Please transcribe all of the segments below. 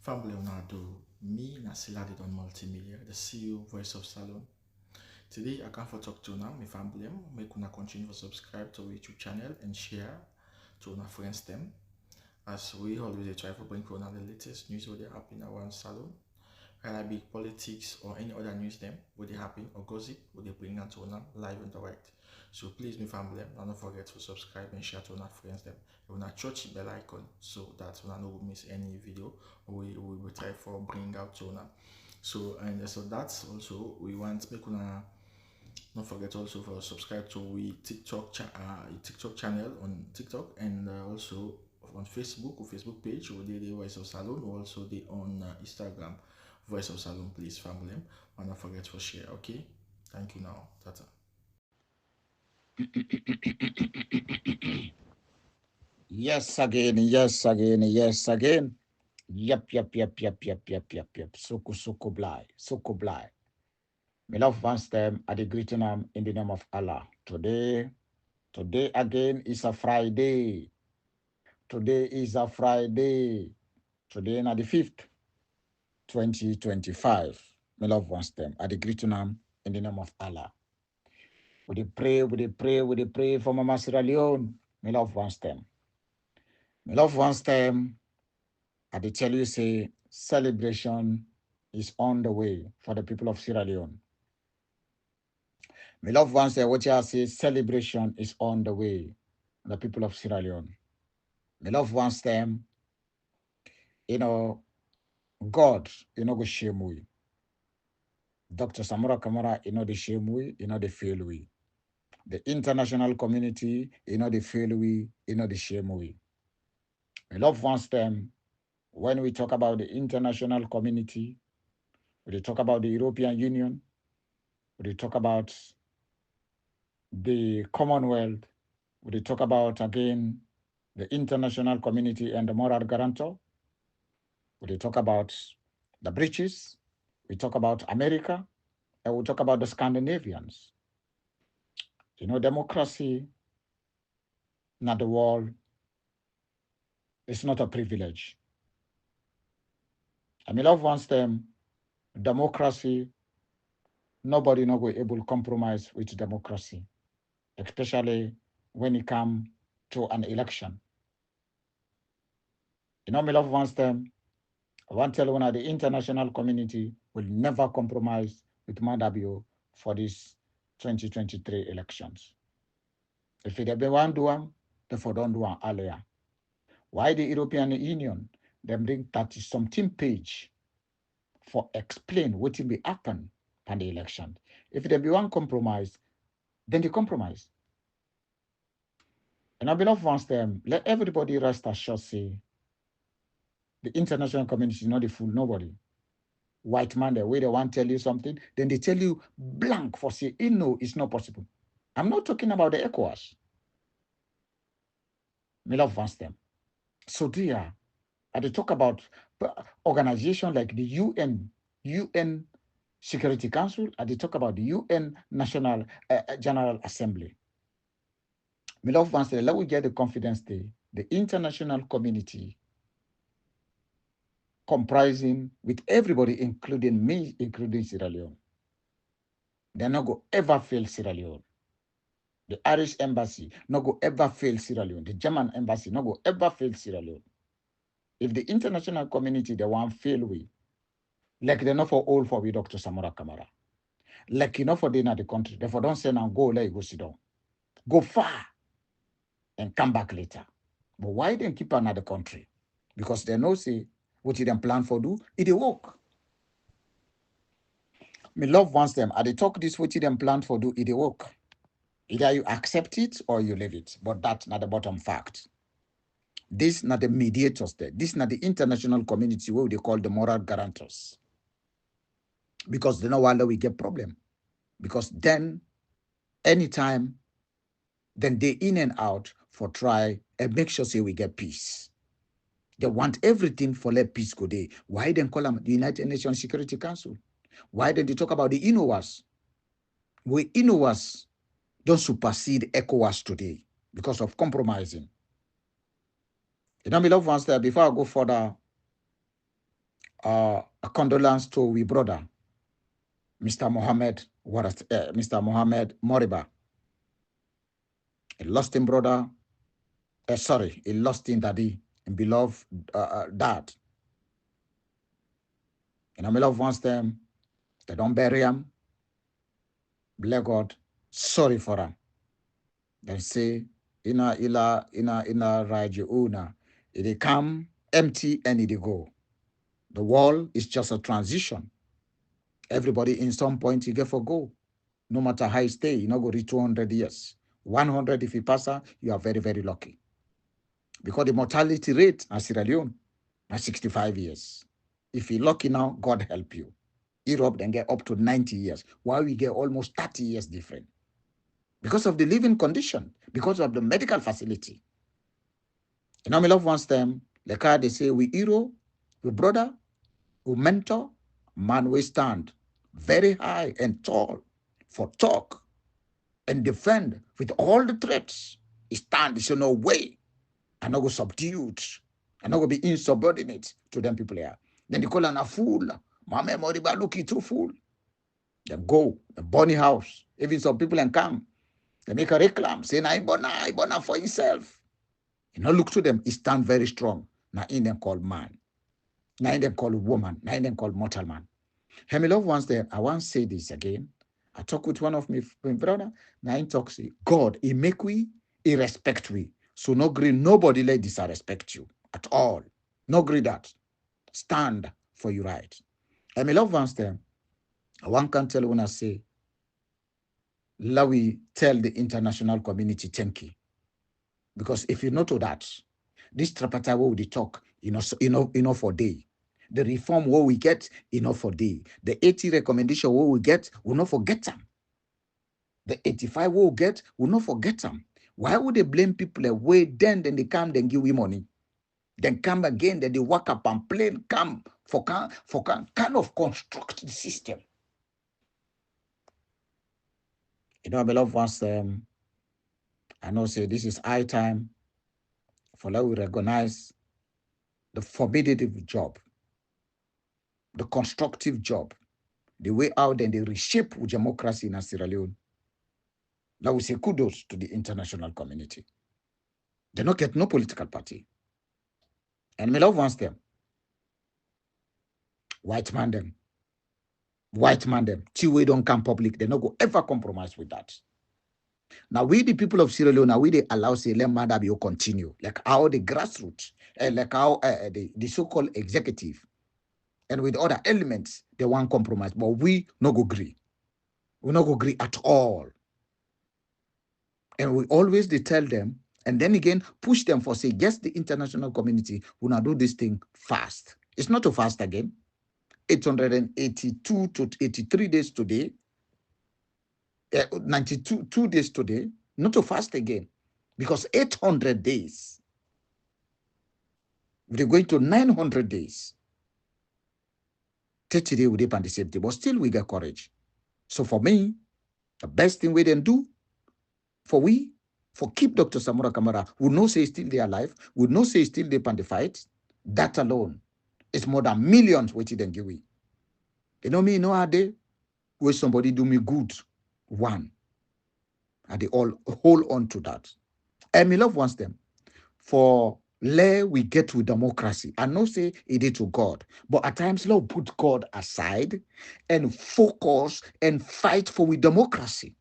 Family Leonardo, me Nasila on multimedia, the CEO voice of Salon. Today I come for talk to now, my family, make una continue to subscribe to our YouTube channel and share to our friends them. As we always try to bring for the latest news what they happen around Salon, whether it be politics or any other news them, what they happen or gossip, what they bring out to una live and direct. So please, my family, don't forget to subscribe and share to our friends them. You wanna touch the bell icon so that you no miss any video we will try for bring out to una. So and so that's also we want make una don't forget also for subscribe to we TikTok channel on TikTok and also on Facebook or Facebook page or the Voice of Salon or also the on Instagram Voice of Salon, please family. And don't forget to share. Okay, thank you now. Tata. Yes again, yes again, yes again. Yep. Suku blai, suku blai. Me love once them at the greeting in the name of Allah. Today again is a Friday. Today is a Friday. Today na the 5th, 2025. Me love once them at the greeting in the name of Allah. We pray for Mama Sierra Leone. Me love once them. Me love once them. I dey tell you, say, celebration is on the way for the people of Sierra Leone. My loved ones, what you say, celebration is on the way for the people of Sierra Leone. My loved ones, them, you know, God, go shame we. Dr. Samura Kamara, the shame we, the fail we. The international community, the fail we, the shame we. My loved ones, them, when we talk about the international community, we talk about the European Union, we talk about the Commonwealth, we talk about again the international community and the moral guarantor. We talk about the British, we talk about America, and we talk about the Scandinavians. Democracy, not the world, it's not a privilege. I mean, love wants them democracy, nobody no go able to compromise with democracy, especially when it comes to an election. Me love wants them. I want to tell you the international community will never compromise with Mandabio for these 2023 elections. If they be one do them, therefore don't do one earlier. Why the European Union them bring 30 something page for explain what will be happen on the election. If there be one compromise, then they compromise. And I believe once them let everybody rest assured say the international community is not the fool nobody. White man, the way they want to tell you something, then they tell you blank for say, no, it's not possible. I'm not talking about the ECOWAS. Me love wants them. So dear, I they talk about organization like the UN Security Council, I they talk about the UN National General Assembly. Me love wants them, let we get the confidence the international community comprising with everybody, including me, including Sierra Leone. They're not go ever fail Sierra Leone. The Irish embassy no go ever fail Sierra Leone. The German embassy no go ever fail Sierra Leone. If the international community they want fail we, like they're not for all for we Dr. Samura Kamara. Like for they in the country, therefore don't send and go let you go sit down. Go far and come back later. But why then keep another country? Because they know say what you them plan for do, it work. Me love wants them. They talk this what you them plan for do, it work. Either you accept it or you leave it. But that's not the bottom fact. This not the mediators there. This not the international community where they call the moral guarantors. Because they know why we get problem. Because then anytime, then they in and out for try and make sure say we get peace. They want everything for let peace go there. Why then call them the United Nations Security Council? Why then they talk about the INOWAS? We INOWAS don't supersede ECOWAS today because of compromising. My loved ones there, before I go further, a condolence to we brother, Mr. Mohammed Moriba. He lost him brother. Sorry, he lost him daddy and beloved dad. And my love wants them. They don't bury him. Bless God. Sorry for him. They say, ina rajiuna. It come empty and it go. The world is just a transition. Everybody in some point you get for go. No matter how you stay, you not go reach 200 years. 100 if you pass, you are very, very lucky. Because the mortality rate in Sierra Leone is 65 years. If you're lucky now, God help you. Europe then get up to 90 years, while we get almost 30 years different. Because of the living condition, because of the medical facility. You know, my loved ones, them, like how they say, we hero, we brother, we mentor, man, we stand very high and tall for talk and defend with all the threats. He stands, no way. I'm not go subdued. I'm not go be insubordinate to them people here. Then they call him a fool. My memory by looking too fool. They go, the bunny house. Even some people can come. They make a reclam, say, I bona for himself. You know, look to them, he stand very strong. Now in them called man. Now in them called woman. Now in them called mortal man. Hey, my loved ones there, I want to say this again. I talk with one of my brother. Now he talks, God, he make we, he respect we. So no agree, nobody let disrespect you at all. No agree that. Stand for your right. And my loved ones there, one can tell when I say, let we tell the international community thank you. Because if you know to that, this tripartite what we talk, for day. The reform what we get, for day. The 80 recommendation what we get, we'll not forget them. The 85 what we get, we'll not forget them. Why would they blame people away then they come, then give we money? Then come again, then they work up and plain come for kind of construct the system. You know, beloved ones, I know say this is high time for let we recognize the formative job, the constructive job, the way out and they reshape democracy in Sierra Leone. Now we say kudos to the international community. They don't get no political party. And my love wants them. White man them. Till we don't come public, they not go ever compromise with that. Now we the people of Sierra Leone, now we they allow say let Madabio continue, like how the grassroots, like how the so-called executive, and with other elements, they want compromise, but we no go agree. We no go agree at all. And we always they tell them, and then again push them for say, yes, the international community will not do this thing fast. It's not too fast again. 882 to 83 days today, 92 2 days today, not too fast again, because 800 days, we're going to 900 days. 30 days we depend on the safety, but still we get courage. So for me, the best thing we then do for keep Dr. Samura Kamara, who know say still they alive, who know say still they pan the fight, that alone is more than millions waiting than give we. You know me, a day where somebody do me good, one. And they all hold on to that. And my love wants them for let we get with democracy. I know say it is to God, but at times Lord put God aside and focus and fight for with democracy.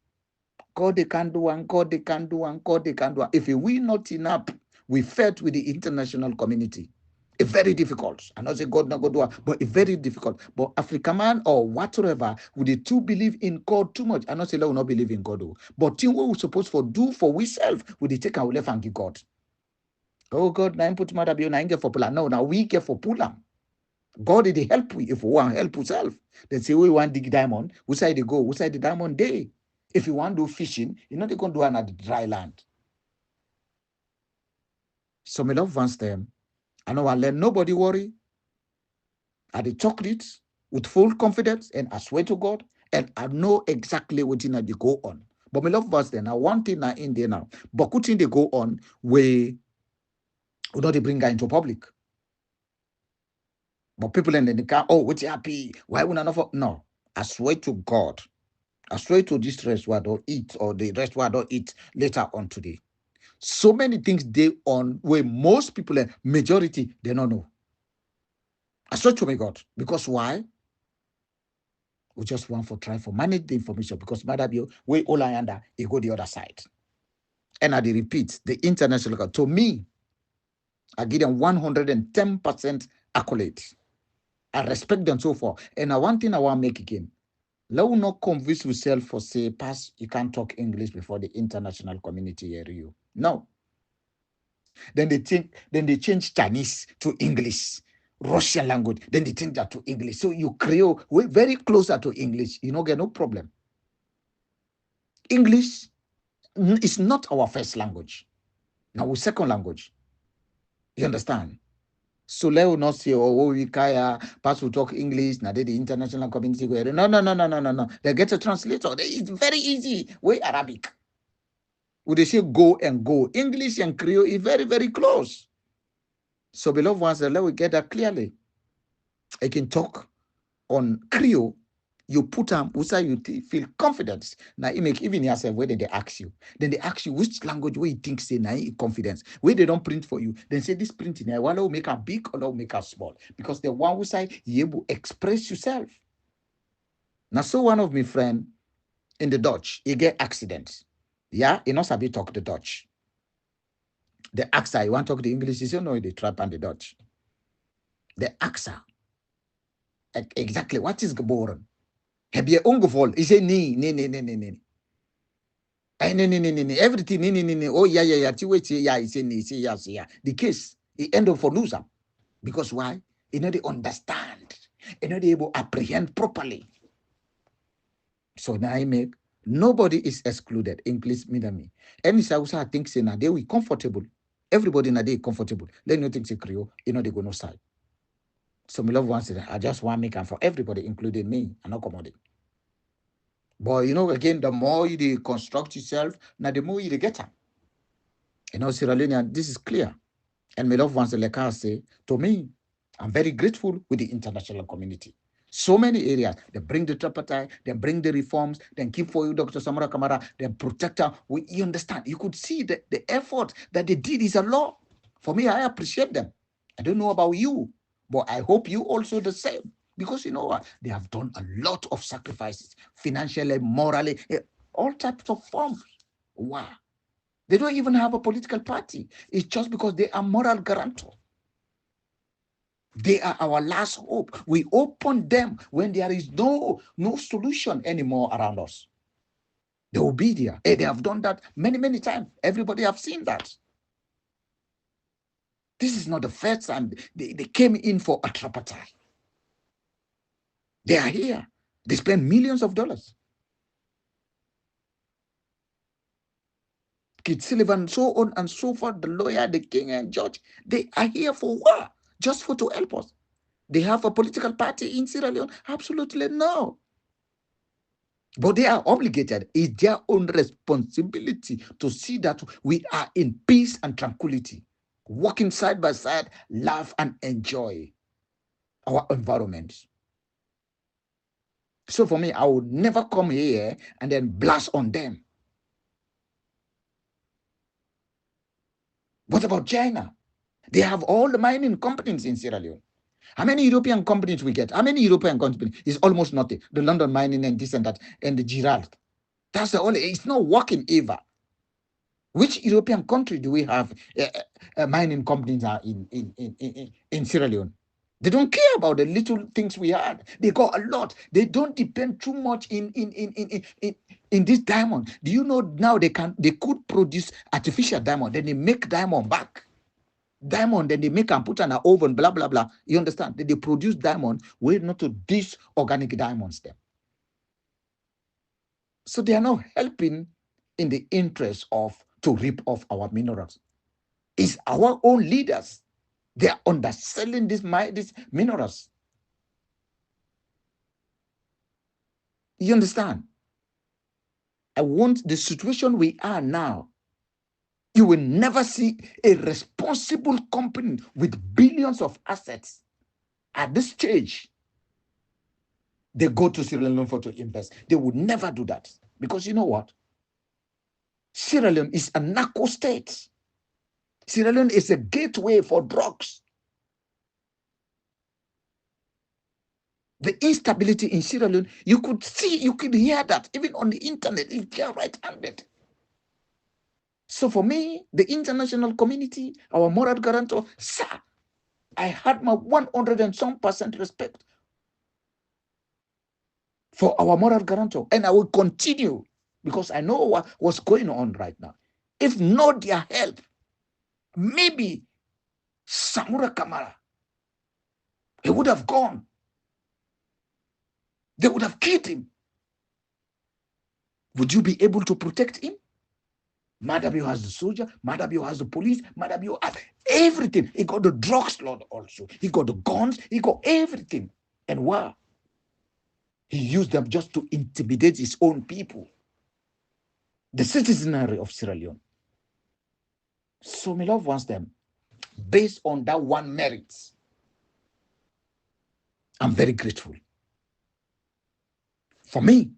God they can do and God they can do and God they can do. If we not enough, we fight with the international community. It's very difficult. I know say God not go do it, but it's very difficult. But African man or whatever, would they too believe in God too much? I know say we not believe in God, but thing what we supposed to do for ourselves, would they take our left and give God? Oh God, now put mother be na get for pull. No, now we get for pull. God did help we if we want help ourselves. They say we want dig diamond. Who side they go? Who side the diamond day? If you want to do fishing, you know they can do another dry land. So my love wants them. I know I let nobody worry. I they talk it with full confidence and I swear to God, and I know exactly what they go on. But my love wants them. Now one thing now in there now, but what thing they go on we not they bring her into public. But people in the car, oh, what's happy? Why would I not? No, I swear to God, I swear to this restaurant or eat or the restaurant or eat later on today. So many things they on where most people, majority, they don't know. I swear to my God. Because why? We just want for try for manage the information because matter be way all I under, it go the other side. And I repeat, the international to me, I give them 110% accolade. I respect them so far. And one thing I want to make again, let us not convince yourself for say, pass, you can't talk English before the international community hear you. No. Then they change Chinese to English, Russian language, then they change that to English. So you Creole, we're very closer to English. You know, get no problem. English is not our first language. Now our second language. You understand? So let us not say, oh, we kaya, pass will talk English, now the international community go. No, no, no, no, no, no, no. They get a translator. It's very easy. We Arabic. Would they say go and go? English and Creole is very, very close. So beloved ones, let we get that clearly. I can talk on Creole. You put them, you feel confidence. Now, you make even yourself whether they ask you. Then they ask you which language where you think say now confidence. Where they don't print for you, then say this printing. Why will make a big or will make a small? Because the one who say you able to express yourself. Now, so one of my friend in the Dutch, he get accidents. Yeah, he knows how to talk the Dutch. The AXA, you want to talk the English, you say no, the trap and the Dutch. The AXA, exactly what is geboren? Heb je ongeval? He say nee, nee, nee, nee, nee, nee. Nee. Everything, nee. Oh, yeah. Wait, yeah, he say nee, say yes, yeah. The case, he end up for loser. Because why? He know they understand. He know they able to apprehend properly. So now I make, nobody is excluded, includes me and me. Any Sousa thinks say now they will comfortable. Everybody now they comfortable. Then you think say Creole, you know they go no side. So my love wants it. I just want to make it for everybody, including me, and not commodity. But you know, again, the more you construct yourself, now the more you get. You know, Sierra Leone, this is clear. And my loved ones, like I say, to me, I'm very grateful with the international community. So many areas, they bring the tripartite, they bring the reforms, then keep for you, Dr. Samura Kamara, they protect her. You understand? You could see that the effort that they did is a lot. For me, I appreciate them. I don't know about you, but I hope you also the same. Because you know what? They have done a lot of sacrifices, financially, morally, all types of forms. Wow. They don't even have a political party. It's just because they are moral guarantor. They are our last hope. We open them when there is no solution anymore around us. They will be there. And they have done that many times. Everybody have seen that. This is not the first time they came in for a tripartite. They are here. They spend millions of dollars. Kid Sullivan, so on and so forth, the lawyer, the king and judge, they are here for what? Just for to help us. They have a political party in Sierra Leone? Absolutely no. But they are obligated. It's their own responsibility to see that we are in peace and tranquility, working side by side, laugh and enjoy our environment. So for me, I would never come here and then blast on them. What about China? They have all the mining companies in Sierra Leone. How many European companies we get? How many European companies? It's almost nothing. The London mining and this and that, and the Girard. That's the only, it's not working either. Which European country do we have mining companies are in Sierra Leone? They don't care about the little things we had. They got a lot. They don't depend too much in this diamond. Do you know now they could produce artificial diamond, then they make diamond back. Diamond, then they make and put in an oven, blah, blah, blah. You understand? They produce diamond, we're not to these organic diamonds there. So they are not helping in the interest of to rip off our minerals. It's our own leaders. They are underselling these minerals. You understand? I want the situation we are now. You will never see a responsible company with billions of assets at this stage, they go to Sierra Leone for to invest. They would never do that. Because you know what? Sierra Leone is a narco state. Sierra Leone is a gateway for drugs. The instability in Sierra Leone, you could see, you could hear that even on the internet, if they are right-handed. So for me, the international community, our moral guarantor, sir, I had my 100 and some % respect for our moral guarantor, and I will continue because I know what's going on right now. If not their help, maybe Samura Kamara, he would have gone. They would have killed him. Would you be able to protect him? Madabio has the soldier, Madabio has the police, Madabio has everything. He got the drugs lord also. He got the guns, he got everything. And why? He used them just to intimidate his own people, the citizenry of Sierra Leone. So my love wants them, based on that one merit, I'm very grateful. For me,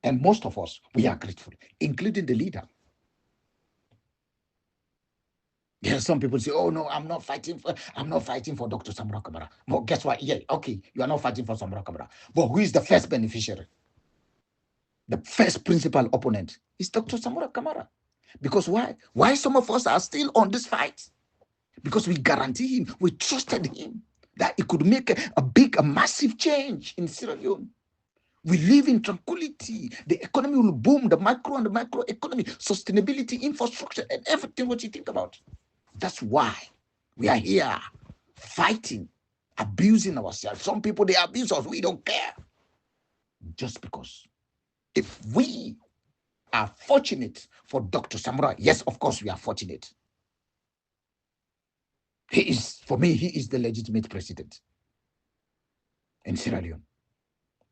and most of us, we are grateful, including the leader. Yeah, some people say, "Oh no, I'm not fighting for Dr. Samura Kamara." But guess what? Yeah, okay, you are not fighting for Samura Kamara. But who is the first beneficiary? The first principal opponent is Dr. Samura Kamara. Because why? Why some of us are still on this fight? Because we guarantee him, we trusted him that he could make a massive change in Sierra Leone. We live in tranquility. The economy will boom, the micro and the micro economy, sustainability, infrastructure, and everything what you think about. That's why we are here fighting, abusing ourselves. Some people, they abuse us. We don't care. Just because. If we are fortunate for Dr. Samura, yes, of course, we are fortunate. For me, he is the legitimate president in Sierra Leone,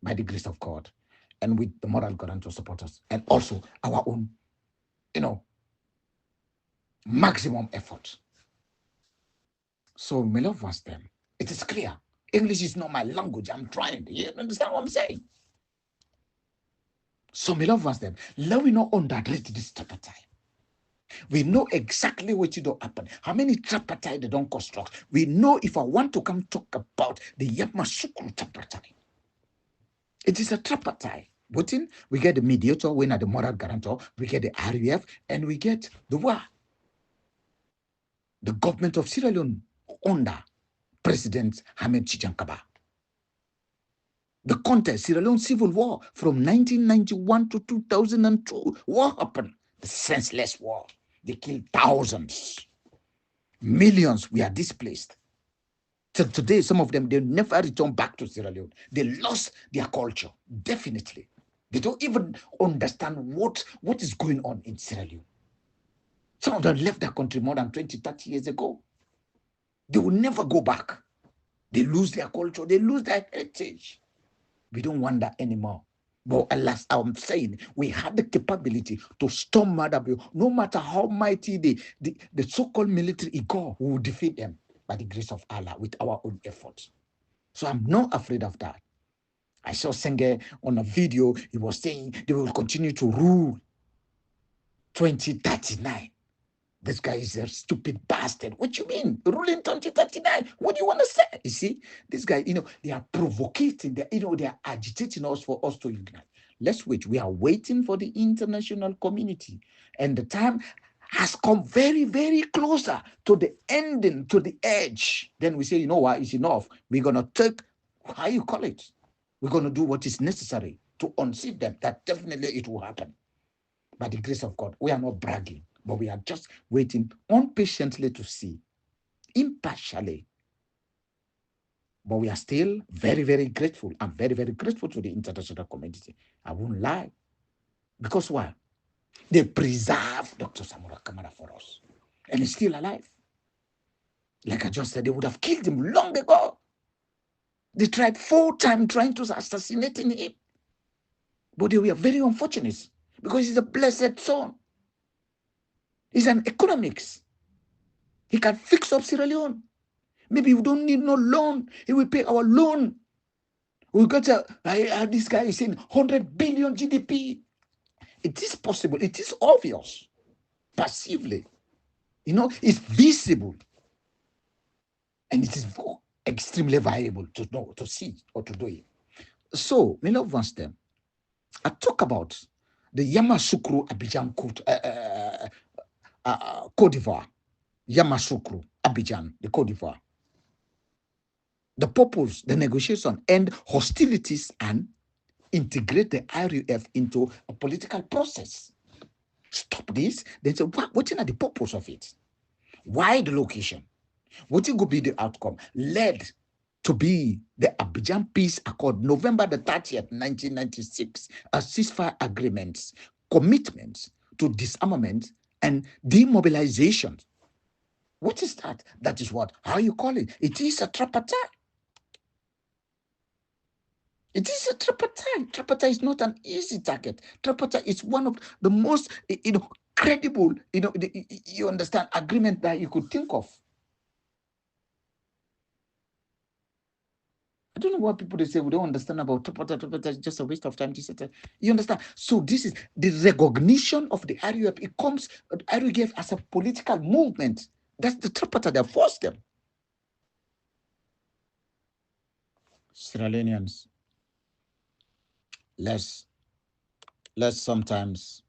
by the grace of God, and with the moral guarantor supporters, and also our own, maximum effort. So, my love was them. It is clear. English is not my language. I'm trying. You understand what I'm saying? So, my love was them. Let me not underrate this tripartite. We know exactly what you don't happen. How many tripartite they don't construct. We know if I want to come talk about the Yamasukru tripartite. It is a tripartite. Voting, we get the mediator, we get the moral guarantor, we get the RUF, and we get the WA. The government of Sierra Leone under President Hamed Chichankaba. The contest, Sierra Leone Civil War from 1991 to 2002. What happened? The senseless war. They killed thousands. Millions were displaced. Till today, some of them, they never return back to Sierra Leone. They lost their culture, definitely. They don't even understand what is going on in Sierra Leone. Some of them left their country more than 20, 30 years ago. They will never go back. They lose their culture. They lose their heritage. We don't want that anymore. But alas, I'm saying we have the capability to storm Madabio. No matter how mighty the so-called military ego, we will defeat them by the grace of Allah with our own efforts. So I'm not afraid of that. I saw Senge on a video. He was saying they will continue to rule 2039. This guy is a stupid bastard. What you mean? Ruling 2039? What do you want to say? You see, this guy, they are provoking, they are agitating us for us to ignite. Let's wait. We are waiting for the international community. And the time has come very, very closer to the ending, to the edge. Then we say, you know what? It's enough. We're going to take, how you call it? We're going to do what is necessary to unseat them. That definitely it will happen. By the grace of God, we are not bragging, but we are just waiting impatiently to see, impartially. But we are still very, very grateful. I'm very, very grateful to the international community. I won't lie. Because why? They preserved Dr. Samura Kamara for us. And he's still alive. Like I just said, they would have killed him long ago. They tried 4 times trying to assassinate him. But they were very unfortunate because he's a blessed son. He's an economics. He can fix up Sierra Leone. Maybe we don't need no loan. He will pay our loan. We got this guy is saying 100 billion GDP. It is possible. It is obvious. Passively. It's visible. And it is extremely viable to know, to see, or to do it. So, my loved ones, them, I talk about the Yamoussoukro Abidjan Cote d'Ivoire. Yamoussoukro Abidjan, the Cote d'Ivoire. The purpose, the negotiation, end hostilities and integrate the RUF into a political process. Stop this. Then say, what is the purpose of it? Why the location? What could be the outcome? Led to be the Abidjan Peace Accord, November the 30th, 1996, a ceasefire agreements, commitments to disarmament and demobilization. What is that? That is what? How you call it? It is a tripartite. It is a tripartite. Tripartite is not an easy target. Tripartite is one of the most, credible, you understand, agreement that you could think of. I don't know what people they say we don't understand about tripartite. Tripartite is just a waste of time. You understand? So this is the recognition of the RUF. It comes RUF as a political movement. That's the tripartite that forced them. Sierra Leoneans, let's sometimes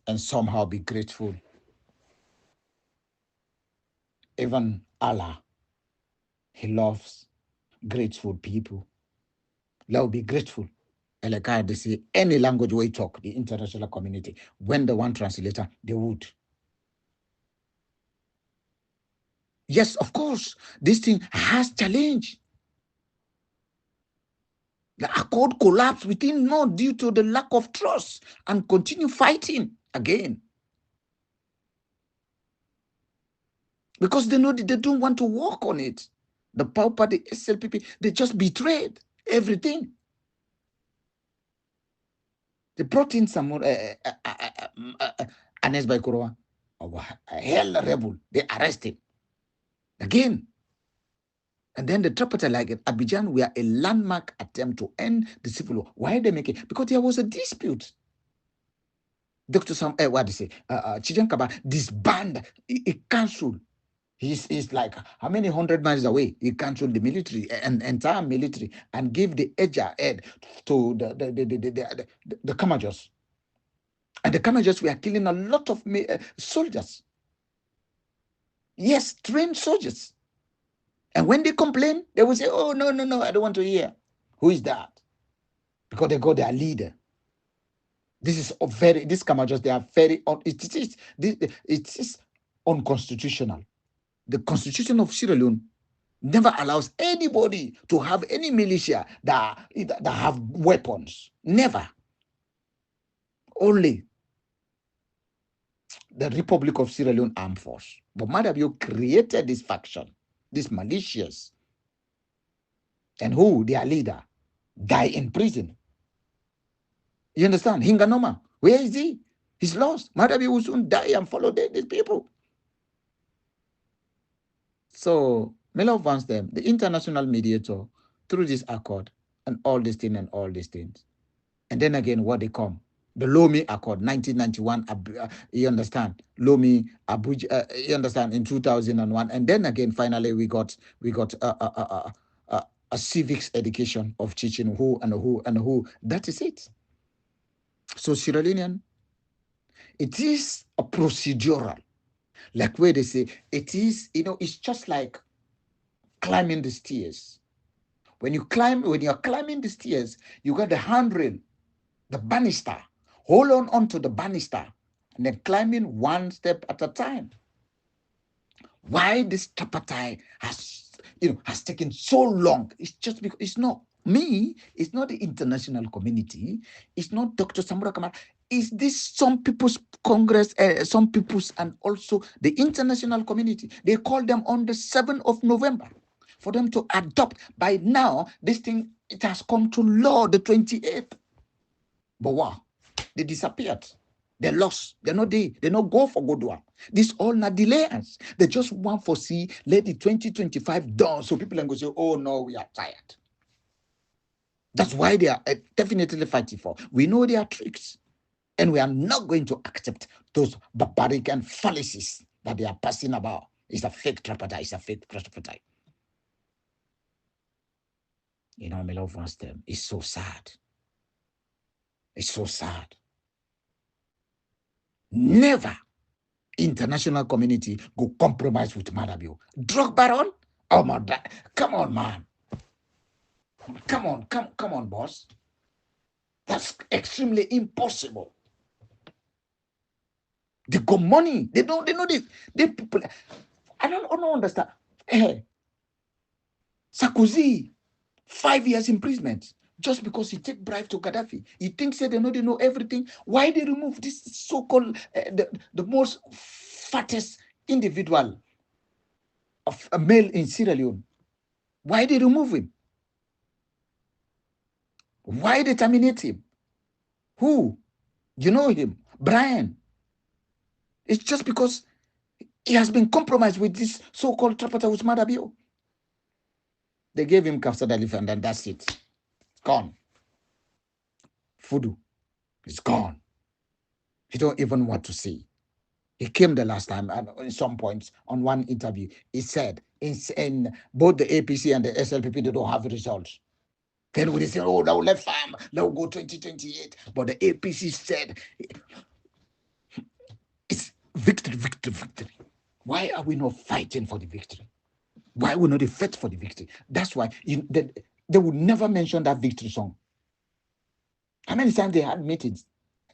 and somehow be grateful. Even Allah, He loves grateful people. Let's be grateful. And like I say, any language we talk, the international community, when the one translator, they would. Yes, of course, this thing has challenge. The accord collapsed within not due to the lack of trust and continue fighting again. Because they know that they don't want to work on it. The power party, SLPP, they just betrayed everything. They brought in Samura, Anes Baikoroa, a hell rebel. They arrested again. And then the tripartite, like Abidjan, were a landmark attempt to end the civil war. Why they make it? Because there was a dispute. Dr. what do you say? Chijan Kaba disbanded, he canceled. He's like how many 100 miles away? He canceled the military and entire military and gave the head to the Kamajos. And the Kamajos were killing a lot of soldiers. Yes, trained soldiers. And when they complain, they will say, oh, no, I don't want to hear. Who is that? Because they got their leader. This is these Kamajos, they are very, it is unconstitutional. The constitution of Sierra Leone never allows anybody to have any militia that have weapons. Never. Only the Republic of Sierra Leone Armed Force. But Madabio created this faction, this malicious, and who, their leader, died in prison. You understand? Hinganoma, where is he? He's lost. Madabio will soon die and follow these people. So, Miller wants them, the international mediator, through this accord, and all these things and all these things. And then again, what they come? The Lome Accord, 1991, you understand? Lome, Abuja, you understand, in 2001. And then again, finally, we got a civics education of teaching who and who and who. That is it. So Sierra Leonean, it is a procedural. Like where they say, it is, it's just like climbing the stairs. When you're climbing the stairs, you got the handrail, the banister. Hold on to the banister and then climbing one step at a time. Why this tripartite has taken so long? It's just because it's not me, it's not the international community, it's not Dr. Samura Kamara, it's this some people's Congress, some people's, and also the international community. They called them on the 7th of November for them to adopt. By now, this thing, it has come to law the 28th. But wow, they disappeared. They lost. They no they. They no go for good one. This all not delayers. They just want for see let the 2025 done. So people can go say, oh no, we are tired. That's why they are definitely fighting for. We know their tricks. And we are not going to accept those barbaric and fallacies that they are passing about. It's a fake tripartite. It's a fake tripartite. You know, my love ones them. It's so sad. It's so sad. Never international community go compromise with Madabio. Drug baron? Oh my God. Come on, man. Come on, boss. That's extremely impossible. They got money. They know this. They people. I don't understand. Hey, Sarkozy, 5 years imprisonment just because he take bribe to Gaddafi. He thinks that they know everything. Why they remove this so-called the most fattest individual of a male in Sierra Leone? Why they remove him? Why they terminate him? Who? You know him, Brian. It's just because he has been compromised with this so-called Trapata with Madabio. They gave him Kafsadalif and then that's it. It's gone. Fudu is gone. He don't even want to see. He came the last time, and at some points on one interview, he said in both the APC and the SLPP, they don't have results. Then we say, oh, now let's farm, now go 2028. But the APC said, it's victory, victory, victory. Why are we not fighting for the victory? Why are we not fight for the victory? That's why they would never mention that victory song. How many times they had meetings?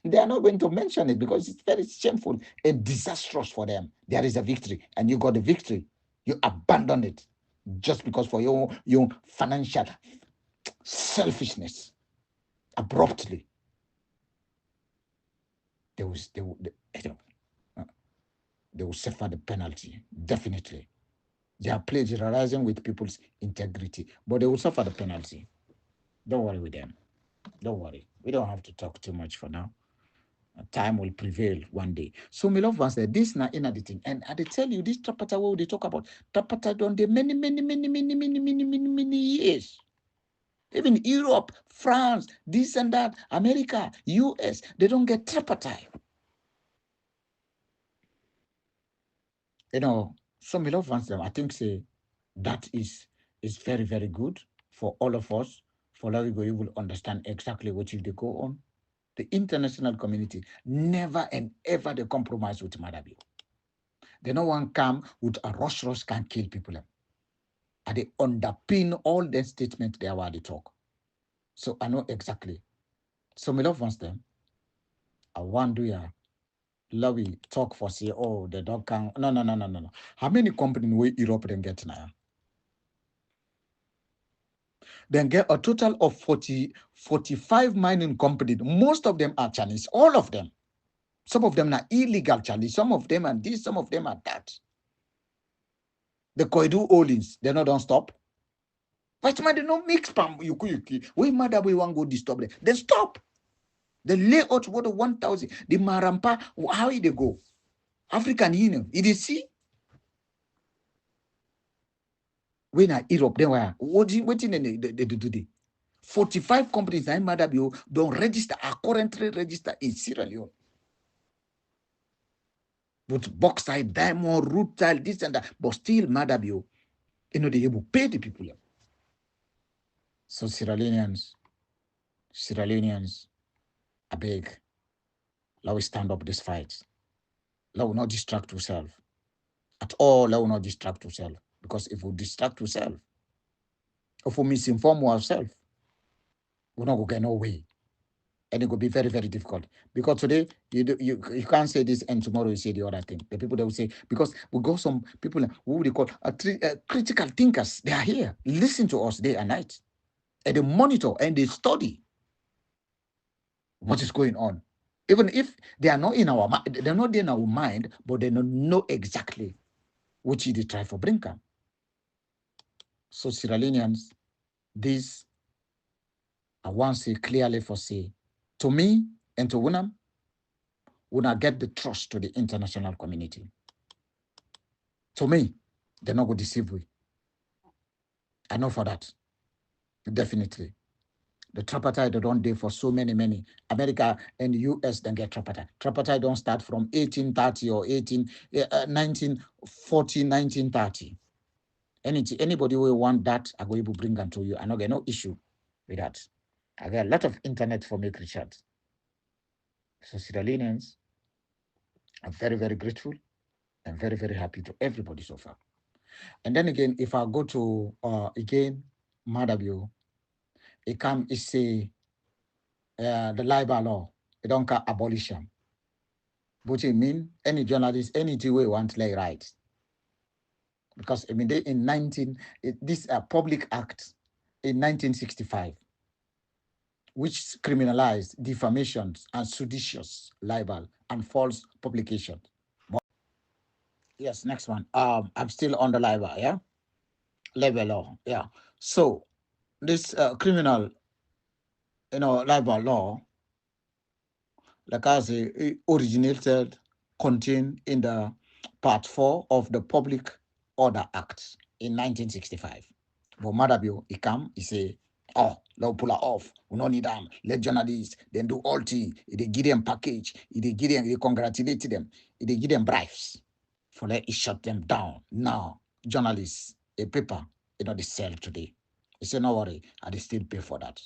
They are not going to mention it because it's very shameful and disastrous for them. There is a victory, and you got the victory. You abandon it just because for your financial selfishness. Abruptly, they will suffer the penalty. Definitely, they are plagiarizing with people's integrity, but they will suffer the penalty. Don't worry with them. Don't worry. We don't have to talk too much for now. Time will prevail one day. So, my love ones, this na in editing, and I tell you, this Trapata what they talk about Trapata done the many years. Even Europe, France, this and that, America, US, they don't get tripartite. You know, so my love ones, I think say that is very, very good for all of us. For Larigo, you will understand exactly what you go on. The international community never and ever they compromise with Madabi. They no one come with a rush can kill people. And they underpin all the statements they are they talk. So I know exactly. So my love wants them. I want do ya Lobby talk for say, oh, the dog can no. How many companies we Europe then get now? Then get a total of 45 mining companies. Most of them are Chinese, all of them. Some of them are illegal Chinese, some of them are this, some of them are that. The Koidu Olins, they don't stop. But man, they don't mix pam yuki. We mother we want go disturb them. Then stop. The layout what the 1,000. The Marampa, how they go? African Union. It is see. When I Europe, they were waiting in the 45 companies in Madabio don't register, are currently registered in Sierra Leone. With bauxite, diamond, rutile, this and that, but still Madabio, they able to pay the people. So Sierra Leoneans, I beg, let us stand up this fight. Let us not distract ourselves. At all, let us not distract ourselves. Because if we distract ourselves, if we misinform ourselves, we're not going to get no way. And it could be very, very difficult. Because today, you can't say this and tomorrow you say the other thing. The people that will say, because we got some people who they call critical thinkers. They are here. Listen to us day and night. And they monitor and they study what is going on. Even if they are not in our mind, they're not in our mind, but they don't know exactly which they try for bring up. So Sierra Leoneans, this I want to say clearly for say to me and to Wunam, when I get the trust to the international community. To me, they're not going to deceive we. I know for that. Definitely. The tripartite they don't do for so many. America and US then get tripartite. Tripartite don't start from 1830 or 1940, 1930. Anybody who want that, I go able bring them to you. I don't get no issue with that. I get a lot of internet for make research. So Sierra Leoneans are very grateful and very happy to everybody so far. And then again, if I go to again, Madabio, it come is say the libel law, it don't call abolition. But it mean any journalist, any way want to lay right. Because I mean they in this public act in 1965, which criminalized defamations and seditious libel and false publication. Yes, next one. I'm still on the libel, yeah? Libel law, yeah. So this criminal, libel law, like I say, it originated, contained in the Part 4 of the Public Order Act in 1965. But Madabio, he come, he say, oh, they'll pull her off. We don't need them. Let journalists, then do all tea. They give them package. They give them, they congratulate them. They give them bribes. For let it shut them down. Now, journalists, a paper, they sell today. He say, no worry, I still pay for that.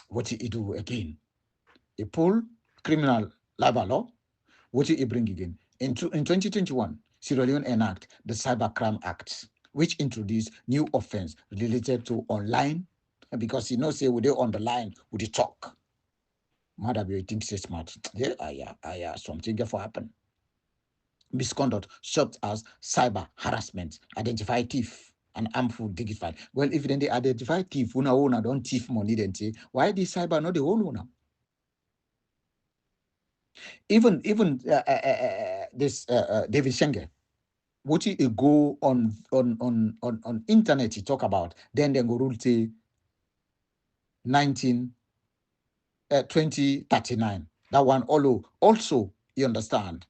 What he do again? He pull criminal libel law. What he bring again? In 2021, Sierra Leone enact the Cybercrime Act, which introduced new offense related to online, because say we on the line with the talk. Madam, you think it's smart? Yeah, something for happen. Misconduct such as cyber harassment, identify thief, and harmful dignified. Well, if then they identify thief, una don't thief money, then say, why this cyber not the whole owner? Even this David Schengen, what he go on internet he talk about, then go rule say 2039. That one also you understand.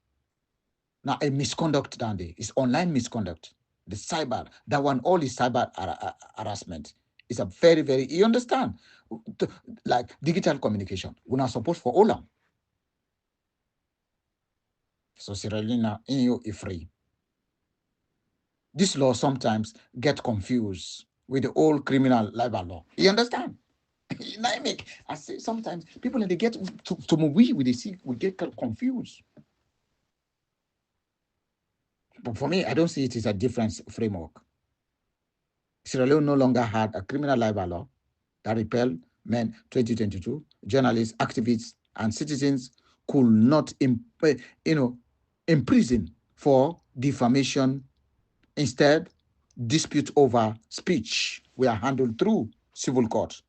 Now a misconduct down there is online misconduct. The cyber, that one all is cyber harassment. It's a very, you understand? Like digital communication. We're not supposed for all them. So Sierra Leone in you is free. This law sometimes get confused with the old criminal libel law. You understand? I say sometimes people they get to we get confused. But for me, I don't see it as a different framework. Sierra Leone no longer had a criminal libel law that repealed men 2022. Journalists, activists, and citizens could not imprison for defamation. Instead, dispute over speech were handled through civil court.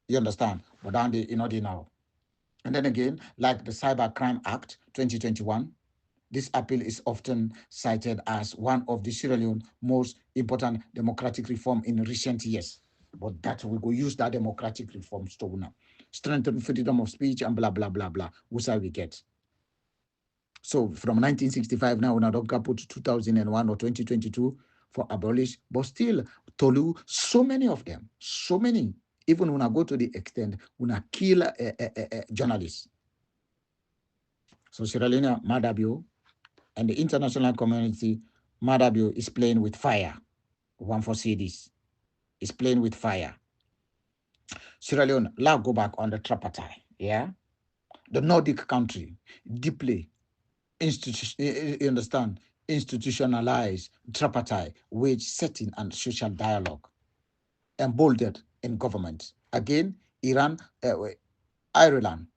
You understand? But down the now. And then again, like the Cybercrime Act 2021, this appeal is often cited as one of the Sierra Leone most important democratic reform in recent years. But that we go use that democratic reform to now strengthen freedom of speech and blah blah blah blah. What's we get? So from 1965 now, we don't put 2001 or 2022 for abolish, but still Tolu, so many of them, so many. Even when I go to the extent when I kill journalists. So Sierra Leone, Madabio, and the international community, Madabio is playing with fire. One for see this. Is playing with fire. Sierra Leone, let's go back on the tripartite. Yeah, the Nordic country deeply you understand, institutionalized tripartite wage setting and social dialogue, emboldened in government. Again, Iran, Ireland,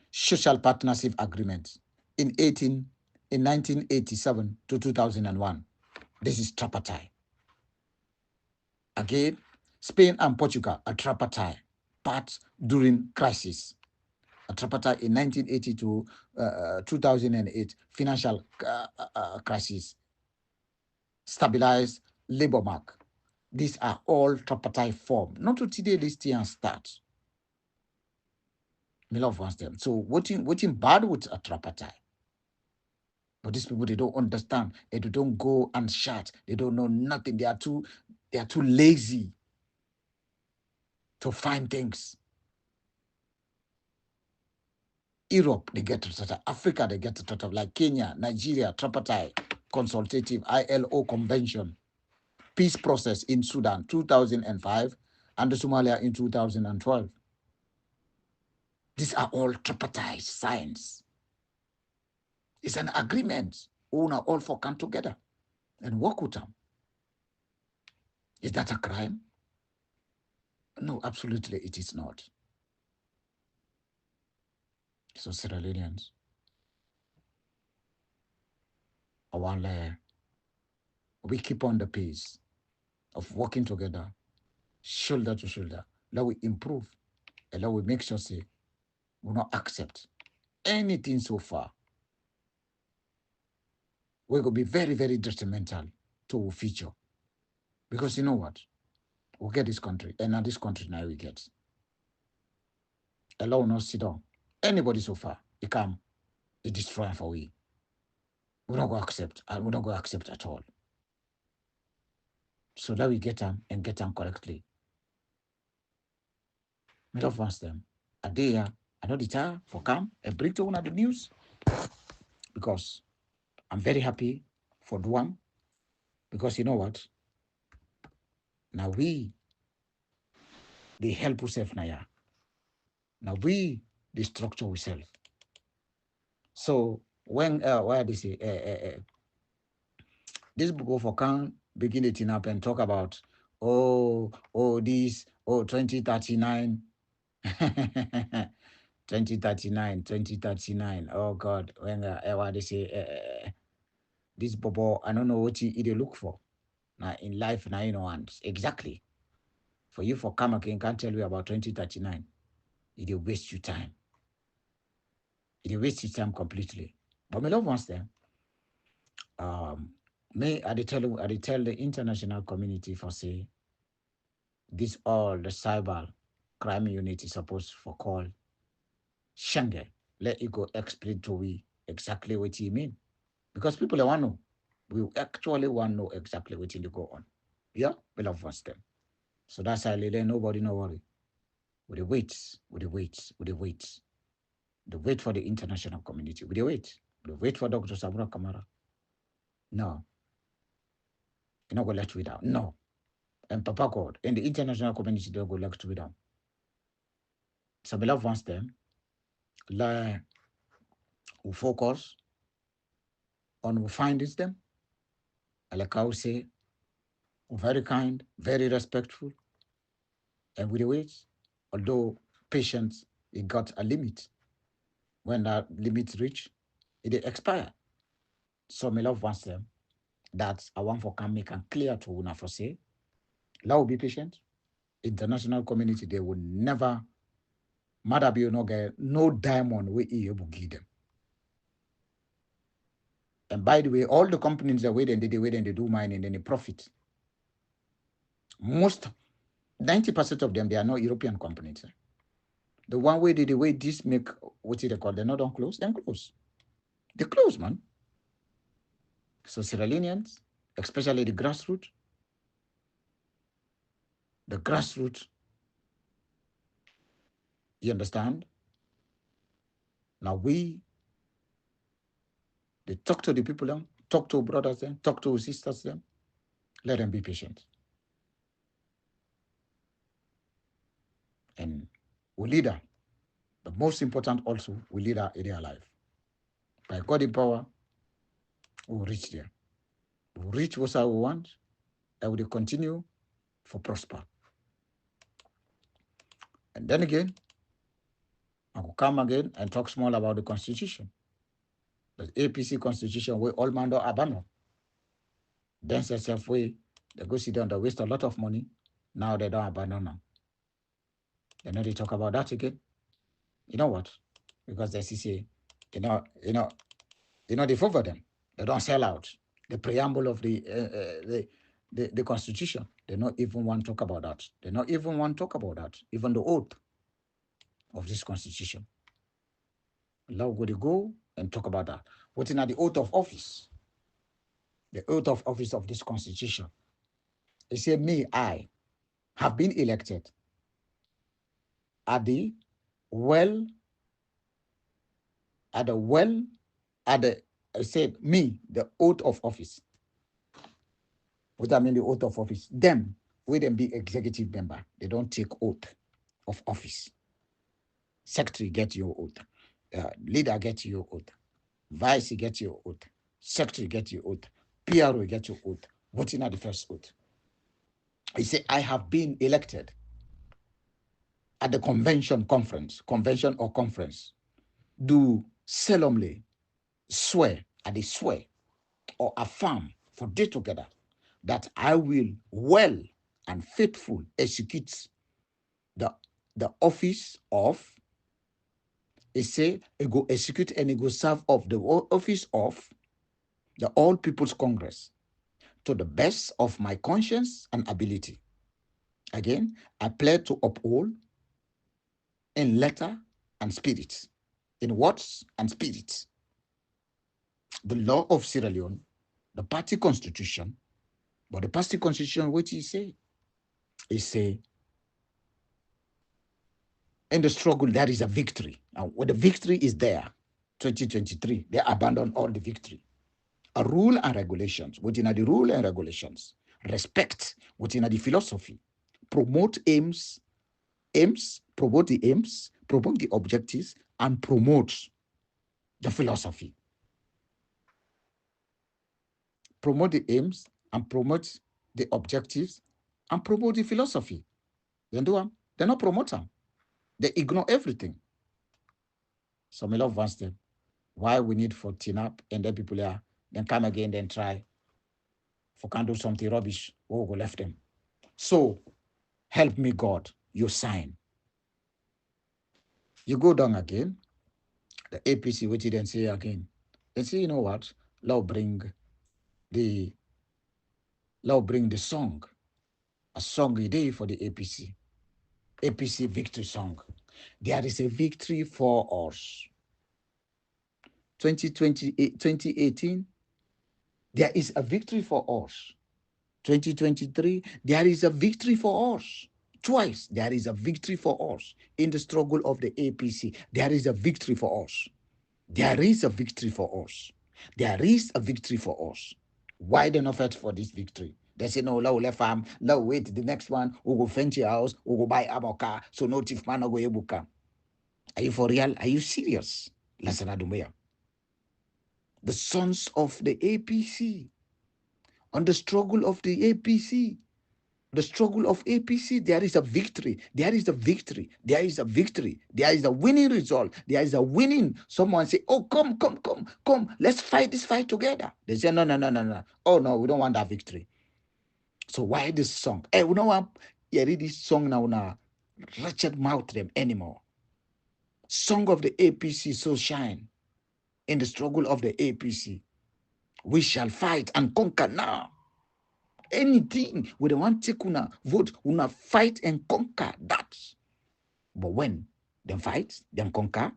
social partnership agreement in 1987 to 2001. This is tripartite. Again, Spain and Portugal are tripartite, part during crisis. A tripartite in 1980 to 2008 financial crisis, stabilized labor market. These are all tripartite form. Not to today this and start. Me love wants them. So what in bad with a tripartite? But these people they don't understand. They don't go and chat. They don't know nothing. They are too lazy to find things. Europe, they get to sort of Africa, they get to sort of like Kenya, Nigeria, tripartite, consultative, ILO convention, peace process in Sudan, 2005, and the Somalia in 2012. These are all tripartite signs. It's an agreement. Una all for come together and work with them. Is that a crime? No, absolutely it is not. So Sierra Leoneans, our we keep on the pace of working together, shoulder to shoulder. Let we improve and let we make sure say we not accept anything so far. We're gonna be very, very detrimental to our future. Because you know what? We'll get this country, and now this country now we get. Allah will not sit down. Anybody so far, it come, it destroy for we. We're not gonna accept, and we're not gonna accept at all. So that we get them and get them correctly. Me love wants them. A day, I know the time for come and bring to one of the news because I'm very happy for Duam because you know what? Now we they help ourselves now. Yeah. Now we the structure ourselves. So when why they say this book of can begin it up and talk about this 2039 2039 oh god when why they say this bobo I don't know what he look for now in life now you know and exactly for you for come again can't tell you about 2039 it will waste your time. It will waste your time completely. But my love wants them. Me, I tell the international community for say this all the cyber crime unit is supposed for call Schengen. Let it go explain to we exactly what you mean. Because people want to know. We actually want to know exactly what you go on. Yeah, we love us them. So that's how let nobody no worry. We the wait, we the wait, we the wait. The wait for the international community. We the wait. We the wait for Dr. Samura Kamara. No, you're not gonna let we down. No. And Papa God and the international community don't go let we down. So we love wants them. Like we focus on who finds them. Like I would say, very kind, very respectful, and with the wait. Although patience, it got a limit. When that limit reach, it expire. So my love wants them. That I want for can make and clear to una for say. Love be patient. International community, they will never matter be no get no diamond we able give them. And by the way, all the companies that wait and they wait and they do mining and they profit. Most 90% of them they are not European companies. The one way they the way this make what they call they're not on close, then close. They close, man. So Sierra Leoneans, especially the grassroots, you understand? Now they talk to the people them, talk to brothers them, talk to sisters them, let them be patient. And we leader, the most important also, we leader in their life. By God in power, we will reach there. We will reach what I want, and we will continue for prosper. And then again, I will come again and talk small about the constitution. The APC constitution where all man don't abandon. Then self way, they go sit down, they waste a lot of money. Now they don't abandon them. They know they talk about that again. You know what? Because the CCA, they favor them. They don't sell out. The preamble of the constitution, they not even want to talk about that. They not even want to talk about that. Even the oath of this constitution. Now we're going to go and talk about that. What's in the oath of office? The oath of office of this constitution. It said, me, I have been elected at the well, at the well, at the, I said, me, the oath of office. What I mean, the oath of office. Them, we them be executive member. They don't take oath of office. Secretary get your oath. Leader get your oath. Vice get your oath. Secretary get your oath. PRO get your oath. What's in the first oath? He said, I have been elected at the convention or conference, do solemnly swear, at the swear or affirm for day together that I will well and faithful execute the office of, it say, it go execute and it go serve of the office of the All People's Congress to the best of my conscience and ability. Again, I pledge to uphold in letter and spirit, in words and spirit, the law of Sierra Leone, the party constitution. But the party constitution, what he say? He say, in the struggle, there is a victory. And when the victory is there, 2023, they abandon all the victory. A rule and regulations, within the rule and regulations, respect within the philosophy, promote promote the aims, promote the objectives, and promote the philosophy. Promote the aims and promote the objectives and promote the philosophy. They do them. They not promote them. They ignore everything. So my love wants them. Why we need for team up and then people are then come again, then try for can do something rubbish. Oh, go left them. So help me God, you sign. You go down again. The APC, which you then say again. And say, you know what? Now the bring the song. A song a day for the APC. APC victory song. There is a victory for us. 2018, there is a victory for us. 2023, there is a victory for us. Twice, there is a victory for us. In the struggle of the APC, there is a victory for us. There is a victory for us. There is a victory for us. Why they not fight for this victory? They say, no, left farm, wait, the next one, we go fence your house, we go buy a car, so no chief man go able come. Are you for real? Are you serious? The sons of the APC, on the struggle of the APC, the struggle of APC, there is a victory. There is a victory. There is a victory. There is a winning result. There is a winning. Someone say, oh, come. Let's fight this fight together. They say, no. Oh, no, we don't want that victory. So why this song? Hey, we don't want you read this song now, wretched mouth them anymore. Song of the APC so shine in the struggle of the APC. We shall fight and conquer now. Anything we don't want to take una vote, una fight and conquer that. But when them fight, them conquer,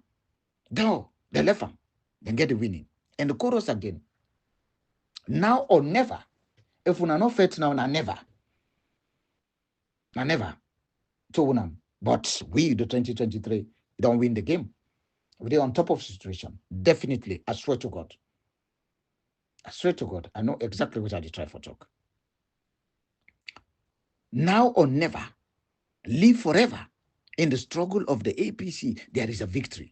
they left them, then get the winning. And the chorus again. Now or never. If una not fight now, never. Never. So but we, the 2023, don't win the game. We're on top of the situation. Definitely. I swear to God. I know exactly what I try for talk. Now or never. Live forever. In the struggle of the APC, there is a victory.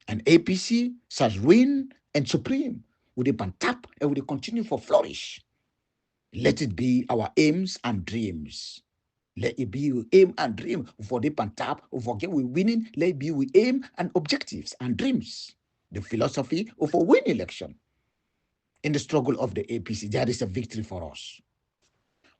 And APC shall reign and supreme with a tap and will continue for flourish. Let it be our aims and dreams. Let it be we aim and dream for the tap, forget we winning. Let it be we aim and objectives and dreams. The philosophy of a win election. In the struggle of the APC, there is a victory for us.